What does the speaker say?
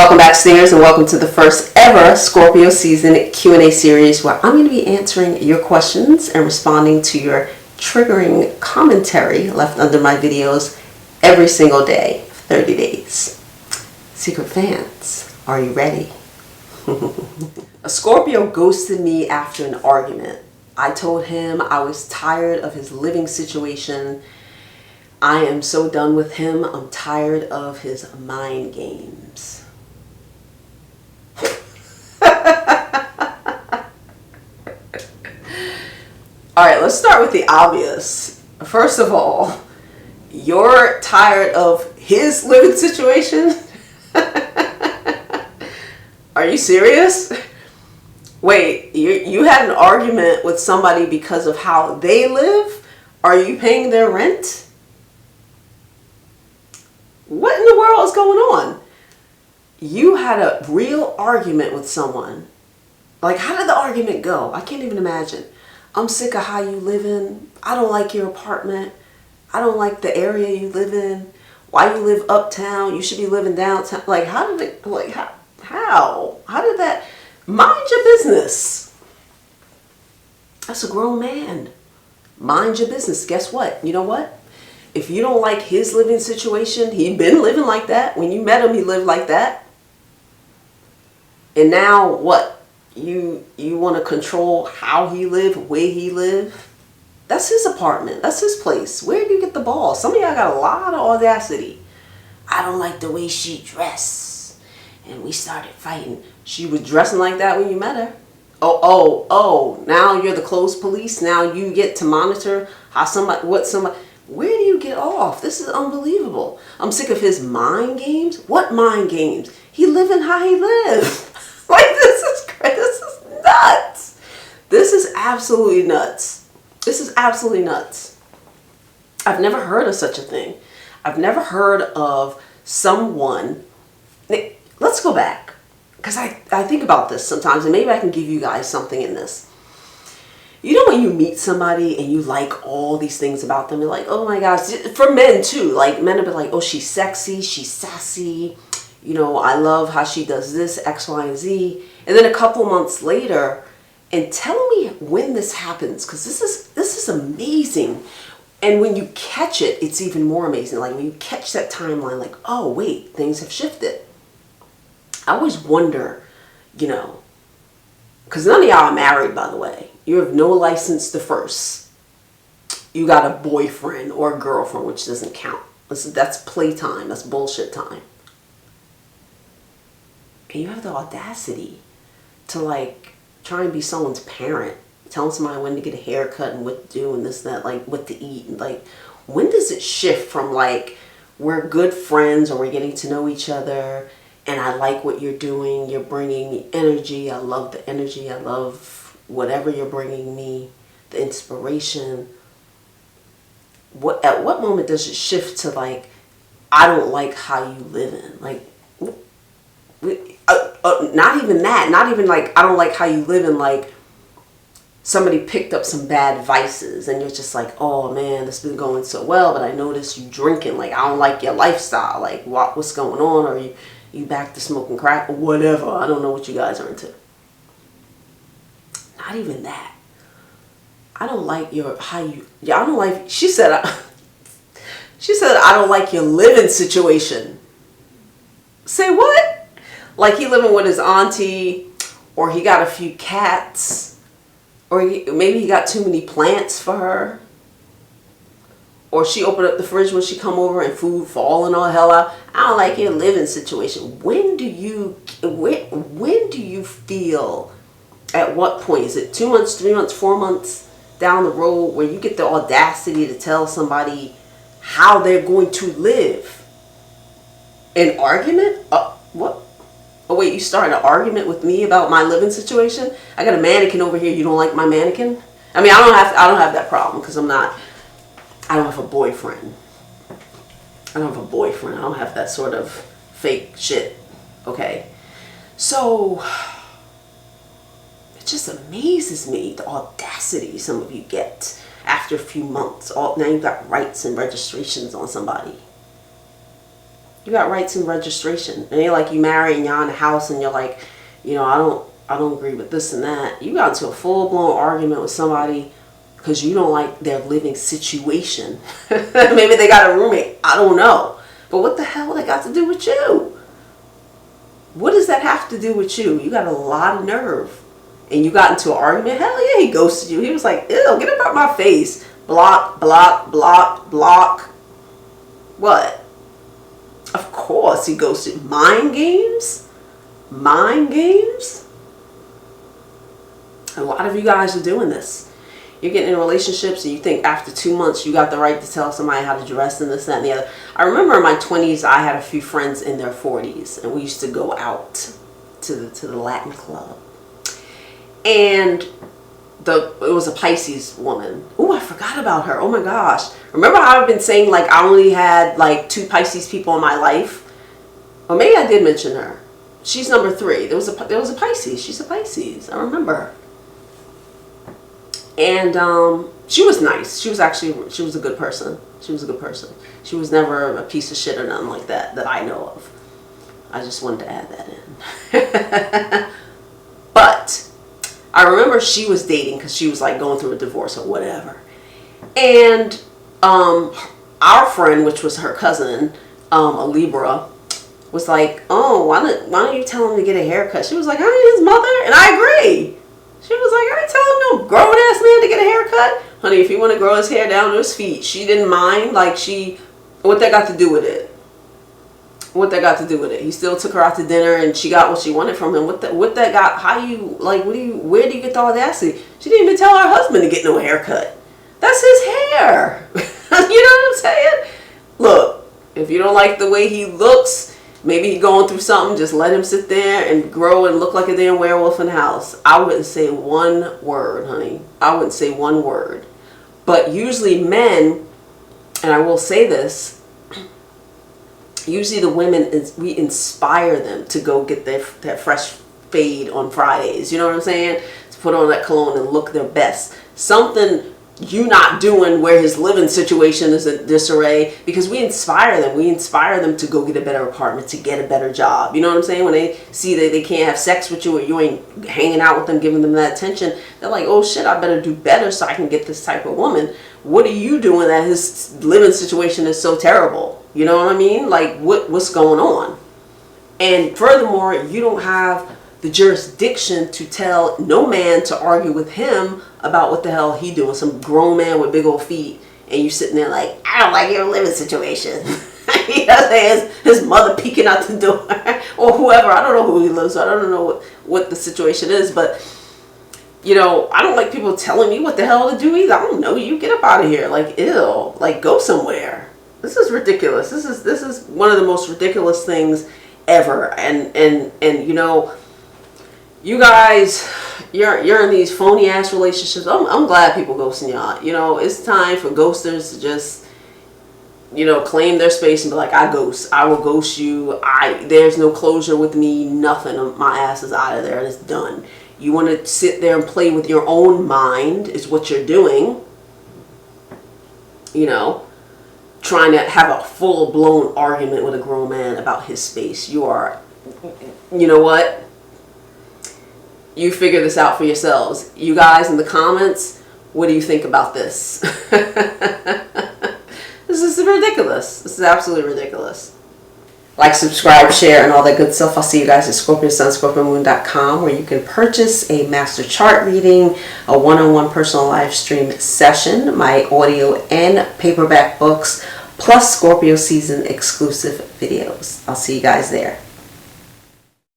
Welcome back, stingers, and welcome to the first ever Scorpio season Q&A series where I'm going to be answering your questions and responding to your triggering commentary left under my videos every single day, 30 days. Secret fans, are you ready? A Scorpio ghosted me after an argument. I told him I was tired of his living situation. I am so done with him. I'm tired of his mind games. Alright, let's start with the obvious. First of all, you're tired of his living situation? Are you serious? Wait, you had an argument with somebody because of how they live? Are you paying their rent? What in the world is going on? You had a real argument with someone. Like, how did the argument go? I can't even imagine. I'm sick of how you live in. I don't like your apartment. I don't like the area you live in. Why you live uptown? You should be living downtown. Like, how did it, like, how? How did that? Mind your business. That's a grown man. Mind your business. Guess what? You know what? If you don't like his living situation, he'd been living like that. When you met him, he lived like that. And now what? You want to control how he live, where he live? That's his apartment. That's his place. Where do you get the ball? Some of y'all got a lot of audacity. I don't like the way she dressed. And we started fighting. She was dressing like that when you met her. Oh, now you're the clothes police. Now you get to monitor how somebody, where do you get off? This is unbelievable. I'm sick of his mind games. What mind games? He living how he live. Like, this is nuts. This is absolutely nuts. This is absolutely nuts. I've never heard of such a thing. I've never heard of someone. Let's go back, because I think about this sometimes, and maybe I can give you guys something in this. You know when you meet somebody and you like all these things about them, you're like, oh my gosh. For men too, like men will be like, oh, she's sexy, she's sassy. You know, I love how she does this, X, Y, and Z. And then a couple months later, and tell me when this happens, because this is amazing. And when you catch it, it's even more amazing. Like when you catch that timeline, like, oh wait, things have shifted. I always wonder, you know, because none of y'all are married, by the way. You have no license to first. You got a boyfriend or a girlfriend, which doesn't count. That's playtime. That's bullshit time. And you have the audacity to like try and be someone's parent, telling somebody when to get a haircut and what to do and this and that, like what to eat. And like, when does it shift from like, we're good friends or we're getting to know each other and I like what you're doing, you're bringing energy, I love the energy, I love whatever you're bringing me, the inspiration. At what moment does it shift to like, I don't like how you live in? Like, not even that. Not even like, I don't like how you live in, like somebody picked up some bad vices and you're just like, oh man, this has been going so well, but I noticed you drinking. Like, I don't like your lifestyle. Like, what's going on? Or you back to smoking crack or whatever. I don't know what you guys are into. Not even that. I don't like she said, I don't like your living situation. Say what? Like he living with his auntie, or he got a few cats, or maybe he got too many plants for her, or she opened up the fridge when she come over and food falling all hell out. I don't like your living situation. When do you feel, at what point? Is it 2 months, 3 months, 4 months down the road where you get the audacity to tell somebody how they're going to live? An argument? What? Oh wait, you started an argument with me about my living situation? I got a mannequin over here. You don't like my mannequin? I mean, I don't have that problem because I don't have a boyfriend. I don't have a boyfriend. I don't have that sort of fake shit. Okay. So it just amazes me the audacity some of you get after a few months. Now you've got rights and registrations on somebody. You got rights and registration. And ain't like you married and you're in a house and you're like, I don't agree with this and that. You got into a full-blown argument with somebody because you don't like their living situation. Maybe they got a roommate. I don't know. But what the hell they got to do with you? What does that have to do with you? You got a lot of nerve. And you got into an argument. Hell yeah, he ghosted you. He was like, ew, get up out my face. Block, block, block, block. What? Of course he ghosted. Mind games? Mind games? A lot of you guys are doing this. You're getting in relationships and you think after 2 months you got the right to tell somebody how to dress and this, that, and the other. I remember in my 20s I had a few friends in their 40s and we used to go out to the Latin club. And it was a Pisces woman. Oh, I forgot about her. Oh my gosh. Remember how I've been saying like I only had like 2 Pisces people in my life? Or maybe I did mention her. She's number 3. There was a Pisces. She's a Pisces. I remember her. And she was nice. She was a good person. She was a good person. She was never a piece of shit or nothing like that I know of. I just wanted to add that in. But I remember she was dating because she was like going through a divorce or whatever. And our friend, which was her cousin, a Libra, was like, oh, why don't you tell him to get a haircut? She was like, I ain't his mother. And I agree. She was like, I ain't telling no grown-ass man to get a haircut. Honey, if he want to grow his hair down to his feet, she didn't mind. Like, what that got to do with it? What that got to do with it? He still took her out to dinner and she got what she wanted from him. What that got, where do you get the audacity? She didn't even tell her husband to get no haircut. That's his hair. You know what I'm saying? Look, if you don't like the way he looks, maybe he's going through something, just let him sit there and grow and look like a damn werewolf in the house. I wouldn't say one word, honey. I wouldn't say one word. But usually men, and I will say this, usually the women, we inspire them to go get that fresh fade on Fridays. You know what I'm saying? To put on that cologne and look their best. Something you not doing where his living situation is in disarray, because we inspire them. We inspire them to go get a better apartment, to get a better job. You know what I'm saying? When they see that they can't have sex with you or you ain't hanging out with them, giving them that attention, they're like, oh shit, I better do better so I can get this type of woman. What are you doing that his living situation is so terrible? You know what I mean? Like, what's going on? And furthermore, you don't have the jurisdiction to tell no man to argue with him about what the hell he doing. Some grown man with big old feet, and you sitting there like, I don't like your living situation. You know what I'm saying? His mother peeking out the door, or whoever. I don't know who he lives with. I don't know what the situation is, but you know, I don't like people telling me what the hell to do either. I don't know. You get up out of here. Like, ew. Like, go somewhere. This is ridiculous. This is one of the most ridiculous things ever. And you know, you guys, you're in these phony ass relationships. I'm glad people ghosting y'all. You know, it's time for ghosters to just, you know, claim their space and be like, I will ghost you. There's no closure with me. Nothing. My ass is out of there and it's done. You want to sit there and play with your own mind is what you're doing. You know, trying to have a full-blown argument with a grown man about his space. You know what? You figure this out for yourselves. You guys in the comments, what do you think about this? This is ridiculous. This is absolutely ridiculous. Like, subscribe, share, and all that good stuff. I'll see you guys at ScorpioSunScorpioMoon.com, where you can purchase a master chart reading, a one-on-one personal live stream session, my audio and paperback books, plus Scorpio season exclusive videos. I'll see you guys there.